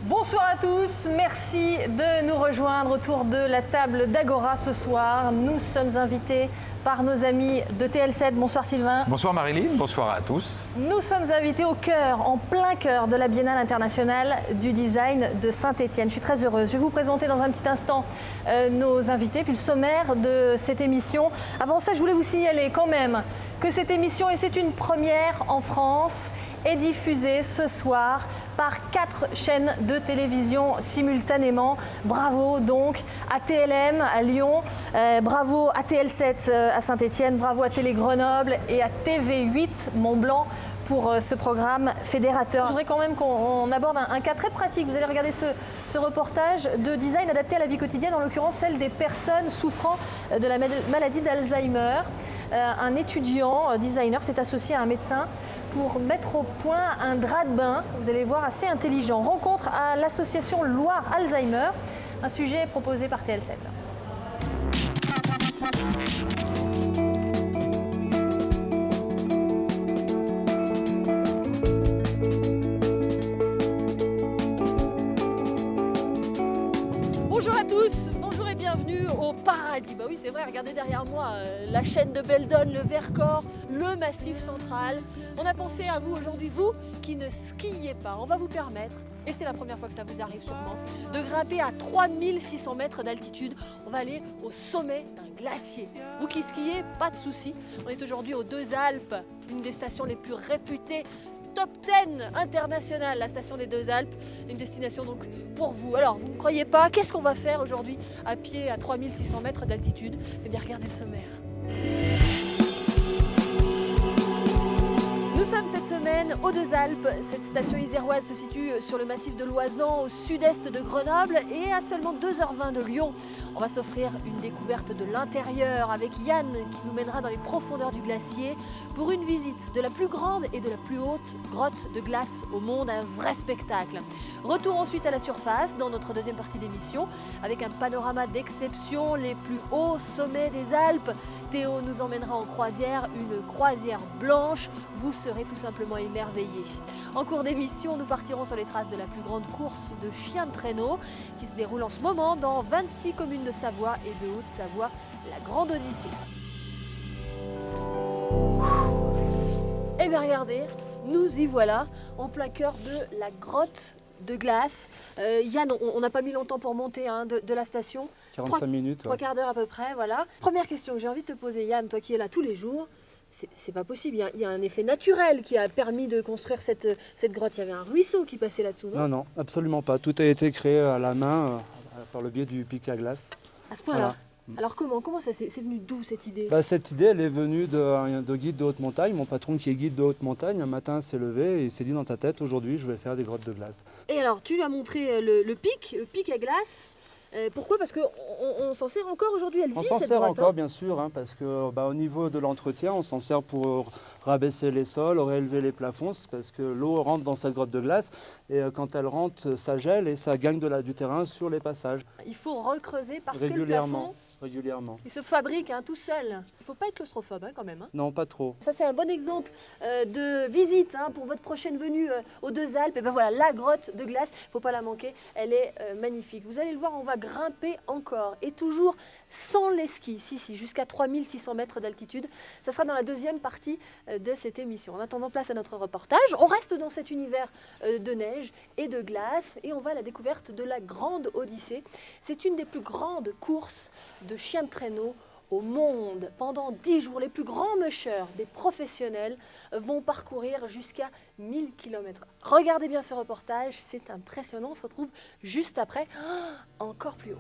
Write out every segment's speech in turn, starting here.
Bonsoir à tous, merci de nous rejoindre autour de la table d'Agora ce soir. Nous sommes invités par nos amis de TL7. Bonsoir Sylvain. Bonsoir Marilyn, bonsoir à tous. Nous sommes invités au cœur, en plein cœur de la Biennale internationale du design de Saint-Étienne. Je suis très heureuse. Je vais vous présenter dans un petit instant nos invités, puis le sommaire de cette émission. Avant ça, je voulais vous signaler quand même que cette émission, et c'est une première en France, est diffusée ce soir par 4 chaînes de télévision simultanément. Bravo donc à TLM à Lyon, bravo à TL7 à Saint-Étienne, bravo à Télé Grenoble et à TV8 Mont-Blanc pour ce programme fédérateur. Je voudrais quand même qu'on aborde un cas très pratique. Vous allez regarder ce reportage de design adapté à la vie quotidienne, en l'occurrence celle des personnes souffrant de la maladie d'Alzheimer. Un étudiant designer s'est associé à un médecin pour mettre au point un drap de bain, vous allez voir, assez intelligent. Rencontre à l'association Loire Alzheimer, un sujet proposé par TL7. Bonjour à tous, bonjour et bienvenue au paradis. Bah oui, c'est vrai, regardez derrière moi, la chaîne de Beldon, le Vercors, le Massif Central. On a pensé à vous aujourd'hui, vous qui ne skiez pas. On va vous permettre, et c'est la première fois que ça vous arrive sûrement, de grimper à 3600 mètres d'altitude. On va aller au sommet d'un glacier. Vous qui skiez, pas de souci. On est aujourd'hui aux Deux Alpes, une des stations les plus réputées, Top 10 international, la station des Deux Alpes, une destination donc pour vous. Alors, vous ne croyez pas, qu'est-ce qu'on va faire aujourd'hui à pied à 3600 mètres d'altitude? Eh bien, regardez le sommaire. Nous sommes cette semaine aux Deux Alpes. Cette station iséroise se situe sur le massif de l'Oisans, au sud-est de Grenoble et à seulement 2h20 de Lyon. On va s'offrir une découverte de l'intérieur avec Yann qui nous mènera dans les profondeurs du glacier pour une visite de la plus grande et de la plus haute grotte de glace au monde, un vrai spectacle. Retour ensuite à la surface dans notre deuxième partie d'émission avec un panorama d'exception, les plus hauts sommets des Alpes. Théo nous emmènera en croisière, une croisière blanche. Vous serez tout simplement émerveillés. En cours d'émission, nous partirons sur les traces de la plus grande course de chiens de traîneau qui se déroule en ce moment dans 26 communes de Savoie et de Haute-Savoie, la Grande Odyssée. Et bien regardez, nous y voilà, en plein cœur de la grotte de glace. Yann, on n'a pas mis longtemps pour monter de la station. 45 minutes. 3 quarts d'heure à peu près, voilà. Première question que j'ai envie de te poser, Yann, toi qui es là tous les jours, c'est pas possible, il y a un effet naturel qui a permis de construire cette grotte. Il y avait un ruisseau qui passait là-dessous, non? Non, absolument pas. Tout a été créé à la main par le biais du pic à glace. À ce point-là. Voilà. Alors comment ça c'est venu d'où cette idée? Cette idée, elle est venue de guide de haute montagne. Mon patron qui est guide de haute montagne, un matin s'est levé et il s'est dit dans ta tête, aujourd'hui je vais faire des grottes de glace. Et alors tu lui as montré le pic à glace. Pourquoi? Parce qu'on s'en sert encore aujourd'hui, elle vit cette grotte. On s'en sert encore bien sûr, parce que au niveau de l'entretien, on s'en sert pour rabaisser les sols, réélever les plafonds, parce que l'eau rentre dans cette grotte de glace et quand elle rentre, ça gèle et ça gagne du terrain sur les passages. Il faut recreuser parce régulièrement. que le plafond, Régulièrement. il se fabrique tout seul. Il ne faut pas être claustrophobe quand même. Non, pas trop. Ça c'est un bon exemple de visite pour votre prochaine venue aux Deux Alpes. Et ben voilà, la grotte de glace, il ne faut pas la manquer, elle est magnifique. Vous allez le voir, on va grimper encore et toujours sans les skis, jusqu'à 3600 mètres d'altitude. Ça sera dans la deuxième partie de cette émission. En attendant, place à notre reportage. On reste dans cet univers de neige et de glace et on va à la découverte de la Grande Odyssée. C'est une des plus grandes courses de chiens de traîneau au monde. Pendant 10 jours, les plus grands mushers, des professionnels, vont parcourir jusqu'à 1000 km. Regardez bien ce reportage, c'est impressionnant. On se retrouve juste après, encore plus haut.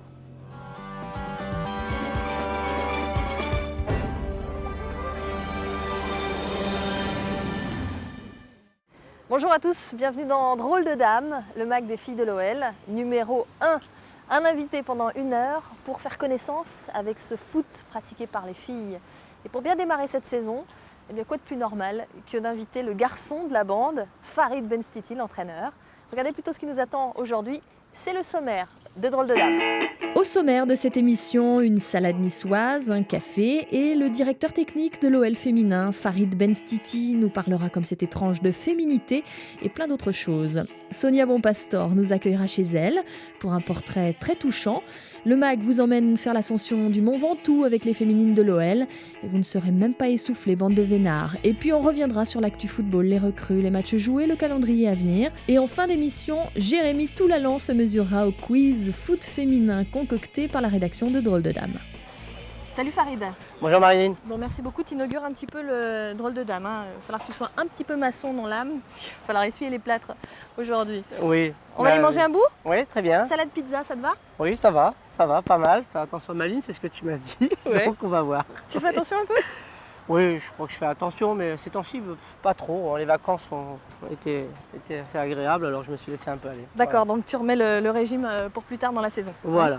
Bonjour à tous, bienvenue dans Drôle de Dame, le mag des filles de l'OL, numéro 1. Un invité pendant 1 heure pour faire connaissance avec ce foot pratiqué par les filles. Et pour bien démarrer cette saison, eh bien quoi de plus normal que d'inviter le garçon de la bande, Farid Benstiti, l'entraîneur. Regardez plutôt ce qui nous attend aujourd'hui, c'est le sommaire de Drôle de Dame. Au sommaire de cette émission, une salade niçoise, un café et le directeur technique de l'OL féminin, Farid Benstiti, nous parlera comme c'est étrange de féminité et plein d'autres choses. Sonia Bonpastor nous accueillera chez elle pour un portrait très touchant. Le MAG vous emmène faire l'ascension du Mont Ventoux avec les féminines de l'OL et vous ne serez même pas essoufflés, bande de vénards. Et puis on reviendra sur l'actu football, les recrues, les matchs joués, le calendrier à venir. Et en fin d'émission, Jérémy Toulalan se mesurera au quiz foot féminin concocté par la rédaction de Drôle de Dames. Salut Farid. Bonjour Marilyn. Bon, merci beaucoup, tu inaugures un petit peu le Drôle de Dames. Il va falloir que tu sois un petit peu maçon dans l'âme. Il va falloir essuyer les plâtres aujourd'hui. Oui. On va aller manger un bout ? Oui, très bien. Salade pizza, ça te va ? Oui, ça va, pas mal. Fais attention à Marilyn, c'est ce que tu m'as dit. Ouais. Donc on va voir. Tu fais attention un peu ? Oui, je crois que je fais attention, mais ces temps-ci, pas trop. Les vacances ont été assez agréables, alors je me suis laissé un peu aller. D'accord, donc tu remets le régime pour plus tard dans la saison. Voilà.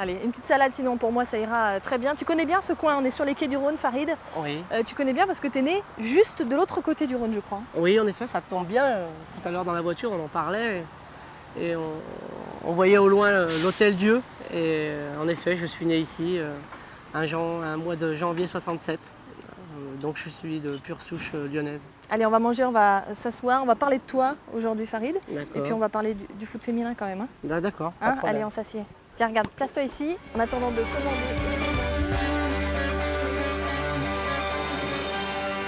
Allez, une petite salade, sinon pour moi ça ira très bien. Tu connais bien ce coin, on est sur les quais du Rhône, Farid. Oui. Tu connais bien parce que tu es né juste de l'autre côté du Rhône, je crois. Oui, en effet, ça tombe bien. Tout à l'heure dans la voiture, on en parlait et on voyait au loin l'Hôtel Dieu. Et en effet, je suis né ici un mois de janvier 67. Donc je suis de pure souche lyonnaise. Allez, on va manger, on va s'asseoir, on va parler de toi aujourd'hui, Farid. D'accord. Et puis on va parler du foot féminin quand même. Hein. D'accord. Pas de problème. Allez, on s'assied. Tiens, regarde, place-toi ici en attendant de commander.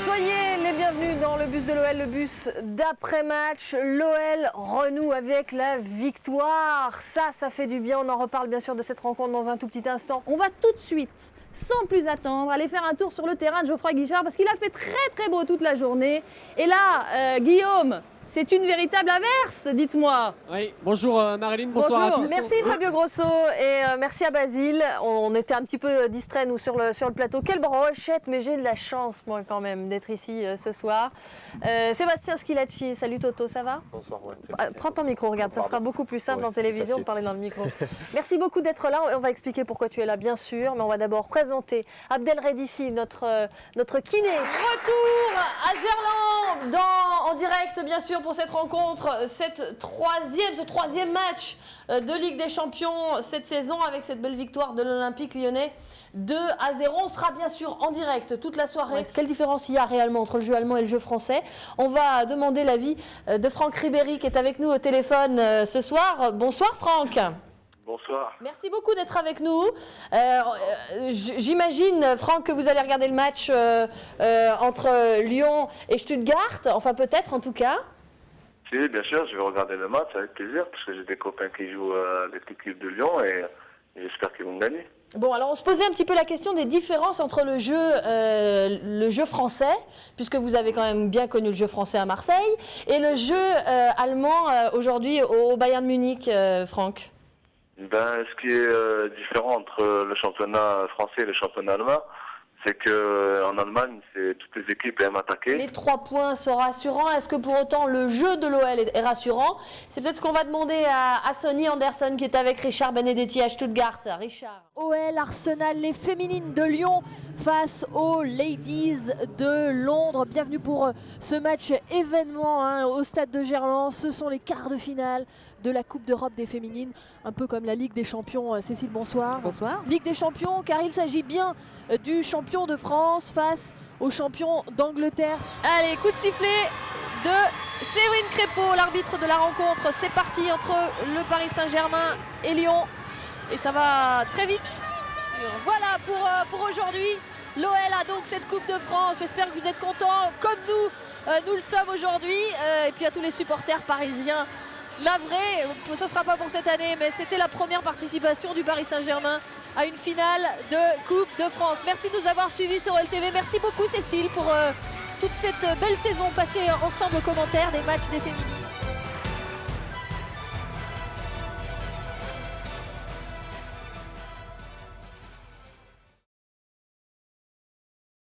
Soyez les bienvenus dans le bus de l'OL, le bus d'après-match. L'OL renoue avec la victoire. Ça fait du bien. On en reparle bien sûr de cette rencontre dans un tout petit instant. On va tout de suite, sans plus attendre, aller faire un tour sur le terrain de Geoffroy Guichard parce qu'il a fait très beau toute la journée. Et là, Guillaume, c'est une véritable averse, dites-moi. Oui, bonjour Marilyn, bonsoir à tous. Merci Fabio Grosso et merci à Basile. On était un petit peu distraits nous sur le plateau. Quelle brochette, mais j'ai de la chance moi quand même d'être ici ce soir. Sébastien Schilacci, salut Toto, ça va ? Bonsoir, ouais. Prends ton micro, regarde, ça sera beaucoup plus simple en télévision de parler dans le micro. Merci beaucoup d'être là. On va expliquer pourquoi tu es là, bien sûr, mais on va d'abord présenter Abdel Redissi, notre kiné. Retour à Gerland en direct, bien sûr, pour cette rencontre, ce troisième match de Ligue des Champions cette saison avec cette belle victoire de l'Olympique lyonnais. 2-0, on sera bien sûr en direct toute la soirée. Ouais. Quelle différence il y a réellement entre le jeu allemand et le jeu français ? On va demander l'avis de Franck Ribéry qui est avec nous au téléphone ce soir. Bonsoir Franck. Bonsoir. Merci beaucoup d'être avec nous. J'imagine, Franck, que vous allez regarder le match entre Lyon et Stuttgart, enfin peut-être en tout cas. Oui, bien sûr, je vais regarder le match avec plaisir parce que j'ai des copains qui jouent avec l'équipe de Lyon et j'espère qu'ils vont gagner. Bon, alors on se posait un petit peu la question des différences entre le jeu français, puisque vous avez quand même bien connu le jeu français à Marseille, et le jeu allemand aujourd'hui au Bayern Munich, Franck. Ce qui est différent entre le championnat français et le championnat allemand, c'est qu'en Allemagne, toutes les équipes aiment attaquer. Les 3 points sont rassurants. Est-ce que pour autant le jeu de l'OL est rassurant ? C'est peut-être ce qu'on va demander à Sonny Anderson qui est avec Richard Benedetti à Stuttgart. Richard. OL, Arsenal, les féminines de Lyon face aux Ladies de Londres. Bienvenue pour ce match événement au stade de Gerland. Ce sont les quarts de finale de la Coupe d'Europe des féminines, un peu comme la Ligue des Champions. Cécile, bonsoir. Bonsoir. Ligue des Champions, car il s'agit bien du champion de France face au champion d'Angleterre. Allez, coup de sifflet de Séverine Crépeau, l'arbitre de la rencontre. C'est parti entre le Paris Saint-Germain et Lyon. Et ça va très vite. Voilà pour aujourd'hui. L'OL a donc cette Coupe de France. J'espère que vous êtes contents, comme nous le sommes aujourd'hui. Et puis à tous les supporters parisiens. Navré, ce ne sera pas pour cette année, mais c'était la première participation du Paris Saint-Germain à une finale de Coupe de France. Merci de nous avoir suivis sur LTV. Merci beaucoup Cécile pour toute cette belle saison passée ensemble aux commentaires des matchs des féminines.